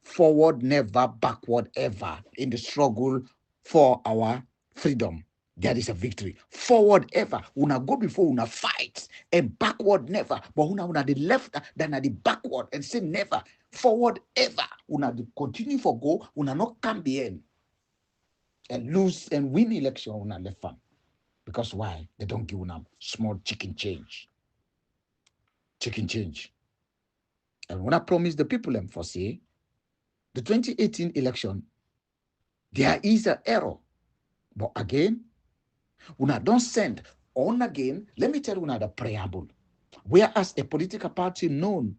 Forward never, backward ever. In the struggle for our freedom, there is a victory. Forward ever. Una go before una fight. And backward never. But una the left than the backward. And say never. Forward ever. Una the continue for go. Una not come the end. And lose and win election una left farm. Because why? They don't give them small chicken change. Chicken change. And when I promise the people them for say, the 2018 election, there is an error. But again, when I don't send on again, let me tell you the preamble. Whereas a political party known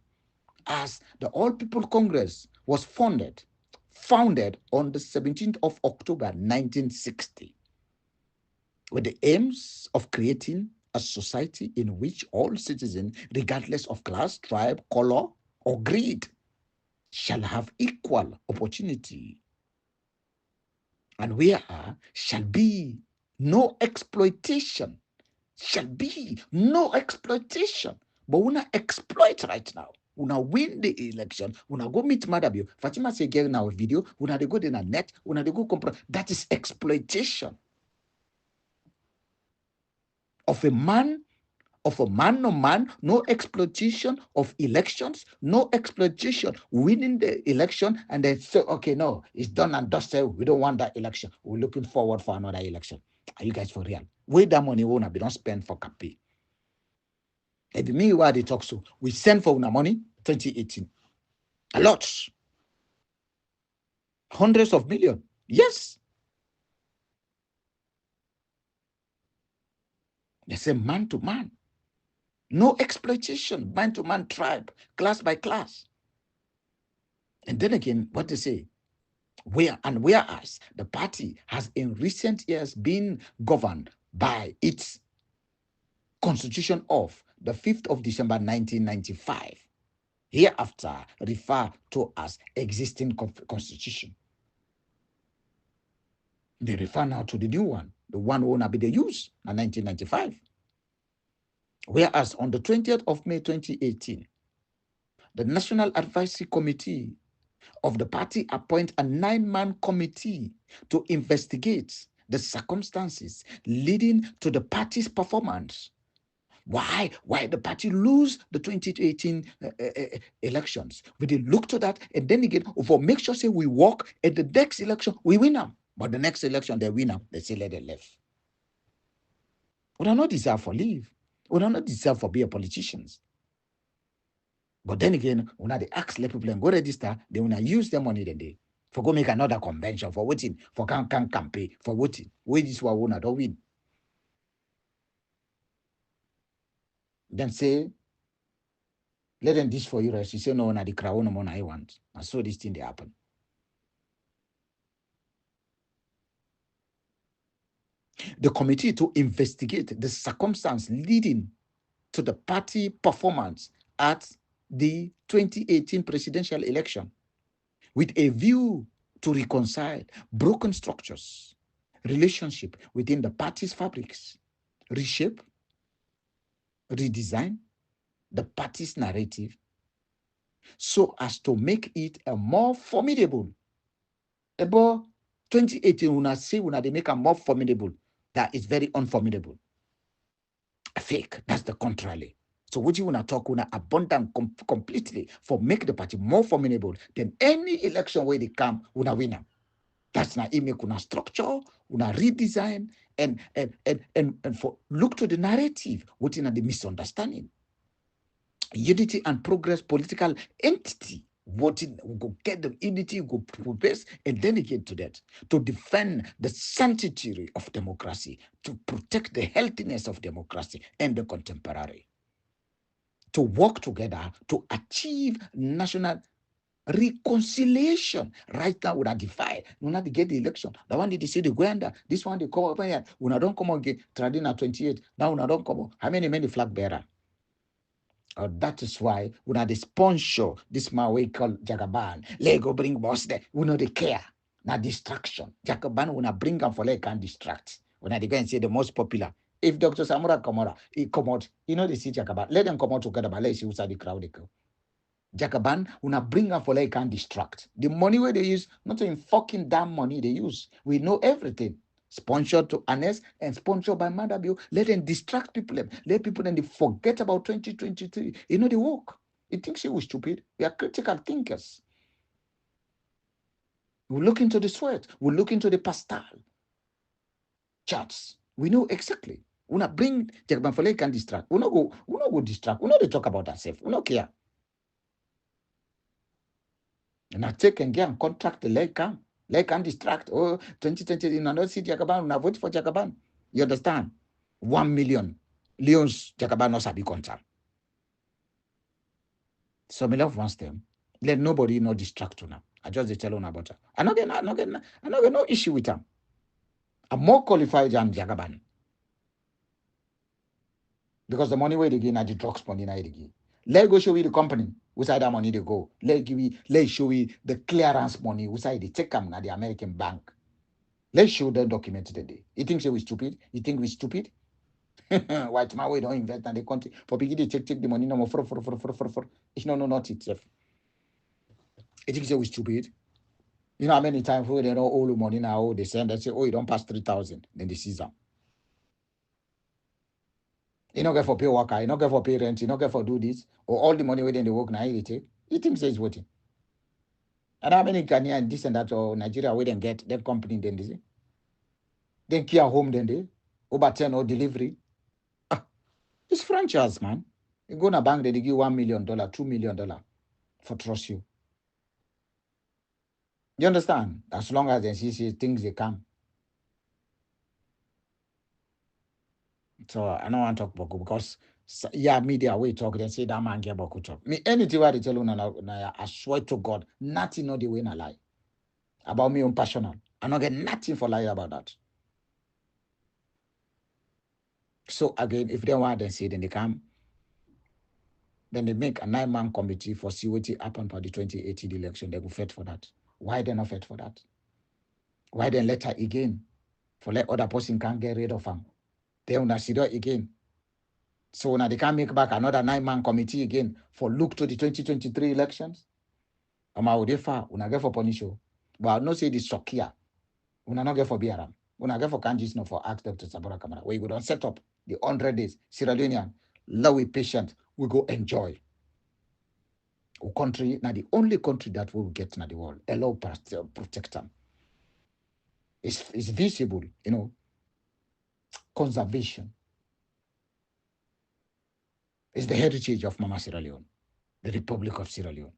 as the All People Congress was founded on the 17th of October 1960 with the aims of creating a society in which all citizens, regardless of class, tribe, color, or greed, shall have equal opportunity, and where shall be no exploitation. Shall be no exploitation. But we not exploit right now. We not win the election. We not go meet Madabio. Fatima say get now video. We not go in a net. We not go compare. That is exploitation of a man no man, no exploitation of elections, no exploitation winning the election, and then say, okay, no, it's done and dusted. We don't want that election. We're looking forward for another election. Are you guys for real? Where that money won't be don't spend for campaign. And me why they talk so. We send for our money 2018. A lot. Hundreds of millions. Yes. They say man to man. No exploitation, man to man, tribe, class by class. And then again, what they say, whereas the party has in recent years been governed by its constitution of the 5th of December 1995, hereafter referred to as existing constitution. They refer now to the new one, the one who will be the use in 1995. Whereas on the 20th of May 2018, the National Advisory Committee of the party appoint a 9-man committee to investigate the circumstances leading to the party's performance. Why the party lose the 2018 elections? We did look to that, and then again, for make sure say we walk at the next election, we win them. But the next election, they win them. They say let it live. We do not deserve for leave. We do not deserve for be a politicians. But then again, when they ask let people and go register, they will not use their money then they for go make another convention for voting, for can campaign, for voting. Where this one will not win. Then say, let them this for you rest. You say no, na the crowd no more I want. And so this thing they happen. The committee to investigate the circumstance leading to the party performance at the 2018 presidential election with a view to reconcile broken structures, relationship within the party's fabrics, reshape, redesign the party's narrative so as to make it a more formidable. About 2018, when I say when they make a more formidable, that is very unformidable. Fake, that's the contrary. So what you want to talk on abundant completely for make the party more formidable than any election where they come when win them. That's not it make una structure, una redesign, and for look to the narrative, what in the misunderstanding. Unity and progress political entity. What in go get the unity, go progress, and then again to that to defend the sanctity of democracy, to protect the healthiness of democracy and the contemporary, to work together to achieve national reconciliation. Right now, we are divided. We not get the election. The one did they say the Gwanda, this one they come over here. We don't come again. Tradina 28. Now we don't come. How many flag bearer? That is why we are the sponsor this man we call Jagaban. Lego bring boss there. We know they care. Not distraction. Jagaban we not bring them for like can distract. When I go and say the most popular. If Dr. Samura Kamara, he come out, you know they see Jagaban. Let them come out together, but let's see who's at the crowd they go. Jagaban, una bring them for like can distract. The money where they use, not in fucking damn money they use. We know everything. Sponsored to Anes and sponsored by Madabio. Let them distract people. Let people then they forget about 2023. You know, they work. You think she was stupid? We are critical thinkers. We look into the sweat. We look into the pastel charts. We know exactly. Una bring Jagaban for can distract. We no go distract. We no they talk about ourselves. We no care. And I take and get and contract the leg can distract. Oh, 2020, you not see Jagaban, una vote for Jagaban. You understand? 1 million Leone's Jagaban no sabi contract. So me love one them. Let nobody no distract now. I just tell una about her. I not get no issue with them. I'm more qualified than Jagaban. Because the money where they give na the drugs money na they give. Let go show you the company which side that money they go. Let show you the clearance money which side they take them na the American bank. Let's show them documented day. You think we stupid? You think we stupid? White man we don't invest in the country. For people they take the money no more for. It's no not itself. You think we stupid? You know how many times we they know all the money now they send and say, oh, you don't pass 3,000, then they seize them. You don't get for pay worker, you don't get for pay rent, you don't get for do this, or all the money within the work now you take. You think it's waiting. And how many Ghanaian this and that or Nigeria we then get that company then they say? Then care home then they over 10 or delivery. Ah, it's franchise, man. You go to a bank, they give $1 million, $2 million for trust you. You understand? As long as they see things they come. So I don't want to talk about because media we talk, they say that man get about talk. Me anything what they tell you now, I swear to God, nothing not the way I lie. About me own personal. I don't get nothing for lie about that. So again, if they want to say then they come, then they make a 9-man committee for see what happened for the 2018 election. They go fight for that. Why they not fight for that? Why then let her again? For let other person can't get rid of them. They want to again. So now they can't make back another 9-man committee again for look to the 2023 elections. Ama odefa una get for punisho. But I no say the Sokia. Una not get for BRM. Una get for Kanjis no for ask Dr. Samura Kamara. Where we don't set up the 100 days. Sierra Leonean, love with patient. We go enjoy. Our country, now the only country that will get in the world. Allow protect them. It's visible, you know. Conservation. It's the heritage of Mama Sierra Leone, the Republic of Sierra Leone.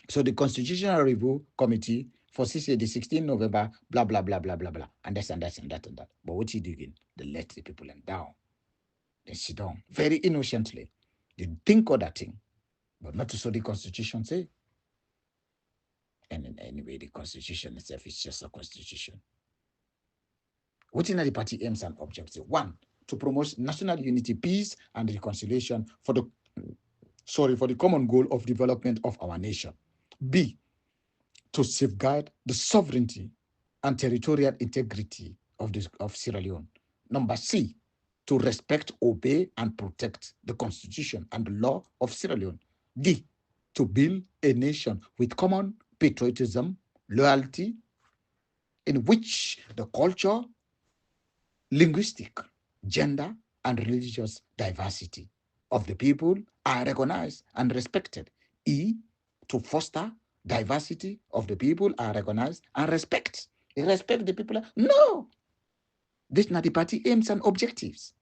So the Constitutional Review Committee for CCA, the 16th November, blah, blah, blah, blah, blah, blah, and this and that and that and that. But what you do again? They let the people down. They sit down very innocently. They think of that thing, but not to so the Constitution say. And anyway, the Constitution itself is just a Constitution. What in the party aims and objectives? 1, to promote national unity, peace, and reconciliation for the common goal of development of our nation. B, to safeguard the sovereignty and territorial integrity of Sierra Leone. Number C, to respect, obey, and protect the Constitution and the law of Sierra Leone. D, to build a nation with common patriotism, loyalty, in which the culture, linguistic, gender, and religious diversity of the people are recognized and respected. E, to foster diversity of the people are recognized and respect. They respect the people. No. This is not the party aims and objectives.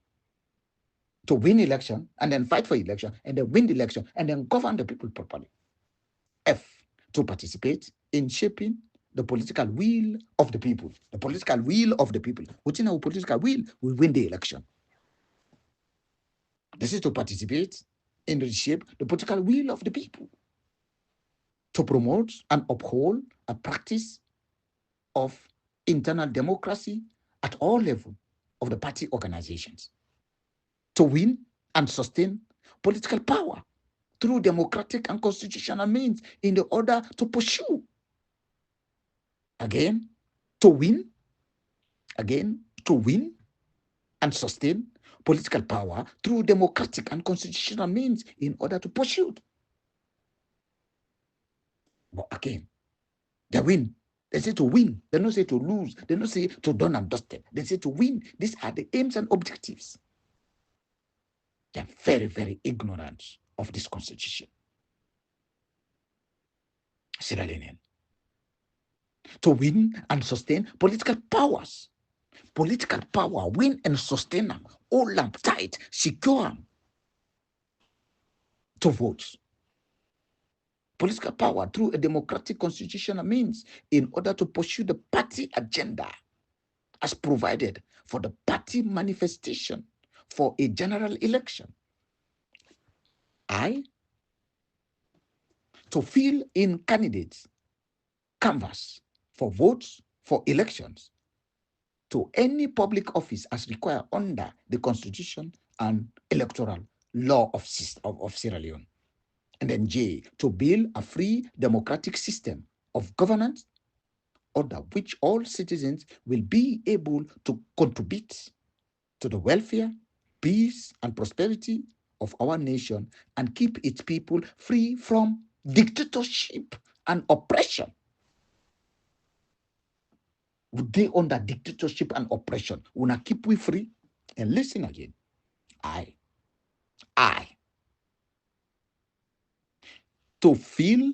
To win election and then fight for election and then win the election and then govern the people properly. F, to participate in shaping the political will of the people. The political will of the people. Within our political will, we win the election. This is to participate in the shape the political will of the people. To promote and uphold a practice of internal democracy at all levels of the party organizations. To win and sustain political power through democratic and constitutional means in the order to pursue. Again, to win and sustain political power through democratic and constitutional means in order to pursue. But again, they win. They say to win. They don't say to lose. They don't say to done and dusted. They say to win. These are the aims and objectives. They're very, very ignorant of this constitution. Sierra Leonean. To win and sustain political powers Political power, win and sustain them, hold them tight, secure them to vote. Political power through a democratic constitutional means in order to pursue the party agenda as provided for the party manifestation for a general election. I, to fill in candidates' canvas for votes for elections to any public office as required under the Constitution and electoral law of Sierra Leone. And then J, to build a free democratic system of governance under which all citizens will be able to contribute to the welfare, peace, and prosperity of our nation and keep its people free from dictatorship and oppression. Would they under dictatorship and oppression? Wanna keep we free? And listen again. I, to fill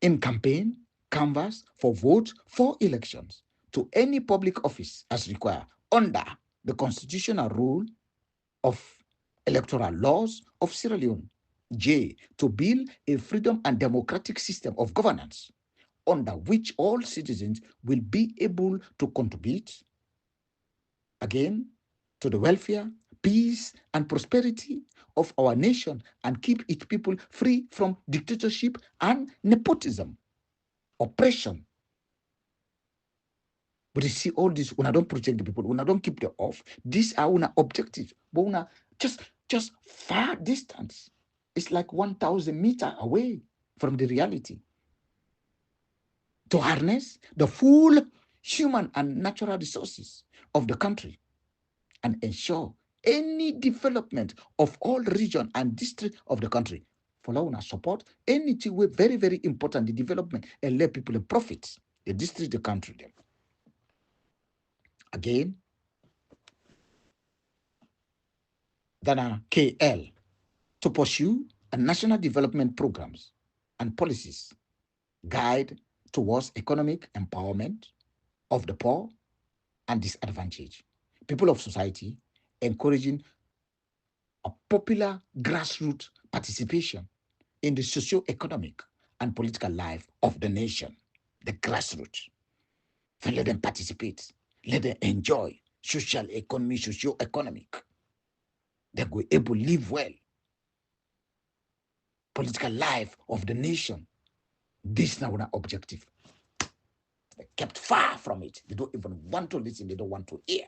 in campaign canvas for votes for elections to any public office as required under the constitutional rule of electoral laws of Sierra Leone. J, to build a freedom and democratic system of governance under which all citizens will be able to contribute, again, to the welfare, peace, and prosperity of our nation and keep its people free from dictatorship and nepotism, oppression. But you see all this, when I don't protect the people, when I don't keep them off, these are our objectives. But when I just far distance, it's like 1,000 meters away from the reality. To harness the full human and natural resources of the country and ensure any development of all region and district of the country. Follow and support anything with very, very important, the development, and let people profit the district, the country. Them. Again, then KL, to pursue a national development programs and policies guide towards economic empowerment of the poor and disadvantaged people of society, encouraging a popular grassroots participation in the socio-economic and political life of the nation, the grassroots. And let them participate, let them enjoy social economy, socio-economic. They will be able to live well. Political life of the nation. This is not an objective. They kept far from it. They don't even want to listen. They don't want to hear.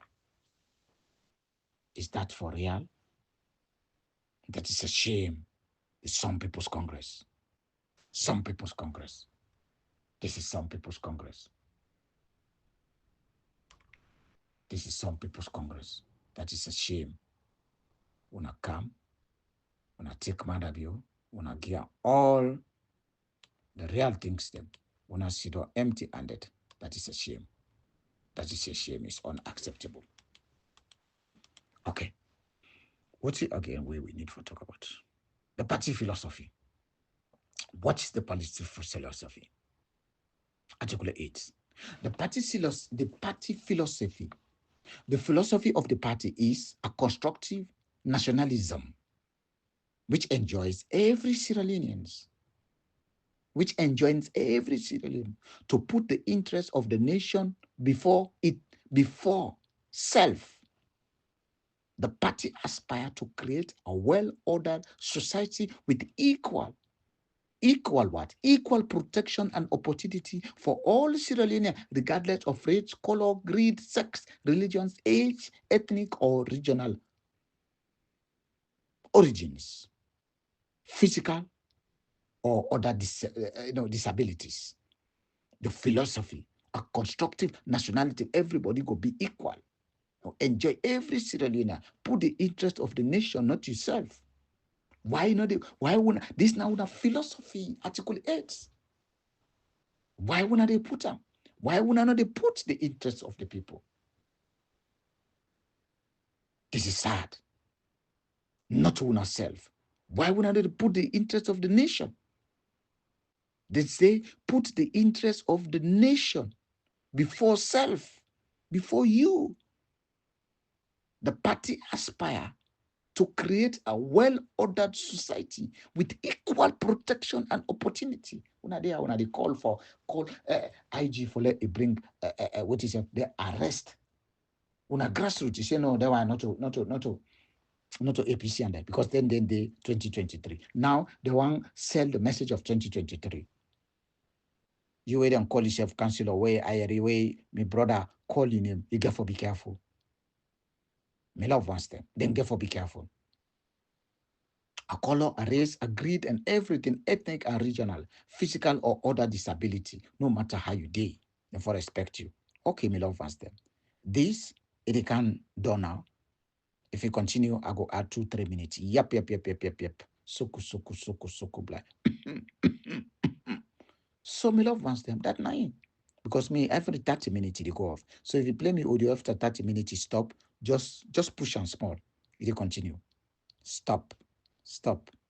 Is that for real? That is a shame. It's some people's Congress. Some people's Congress. This is some people's Congress. This is some people's Congress. That is a shame. When I come, when I take my view, when I give all the real things them, when I see them empty-handed, that is a shame. That is a shame. It's unacceptable. Okay. What's it again we need to talk about? The party philosophy. What is the party philosophy? Article 8. The party philosophy. The philosophy of the party is a constructive nationalism which enjoins every Sierra Leonean to put the interest of the nation before self. The party aspires to create a well-ordered society with equal protection and opportunity for all Sierra Leoneans, regardless of race, color, creed, sex, religions, age, ethnic, or regional origins, physical or other disabilities. The philosophy, a constructive nationality, everybody go be equal. Enjoy every Sierra Leonean. Put the interest of the nation, not yourself. Why not? Why wouldn't this now a philosophy? Article 8. Why wouldn't they put them? Why wouldn't they put the interests of the people? This is sad. Not to ourselves. Why wouldn't they put the interest of the nation? They say put the interest of the nation before self. before you, the party, aspire to create a well-ordered society with equal protection and opportunity. Una they call IG for let it bring what is it? The arrest. Una grassroots, you say no, that one not to APC and that, because then they 2023. Now they want sell the message of 2023. You wait and call yourself councillor where I way my brother calling him, you get for be careful. Me love one step, then get for be careful. A color, a race, a creed, and everything, ethnic and regional, physical or other disability, no matter how you day, and for respect you. Okay, me love one step. This, it can do now. If you continue, I go add 2-3 minutes. Yep. Suku, black. So me love wants them that night. Because me every 30 minutes they go off. So if you play me audio after 30 minutes, stop. Just push and small. It continue. Stop.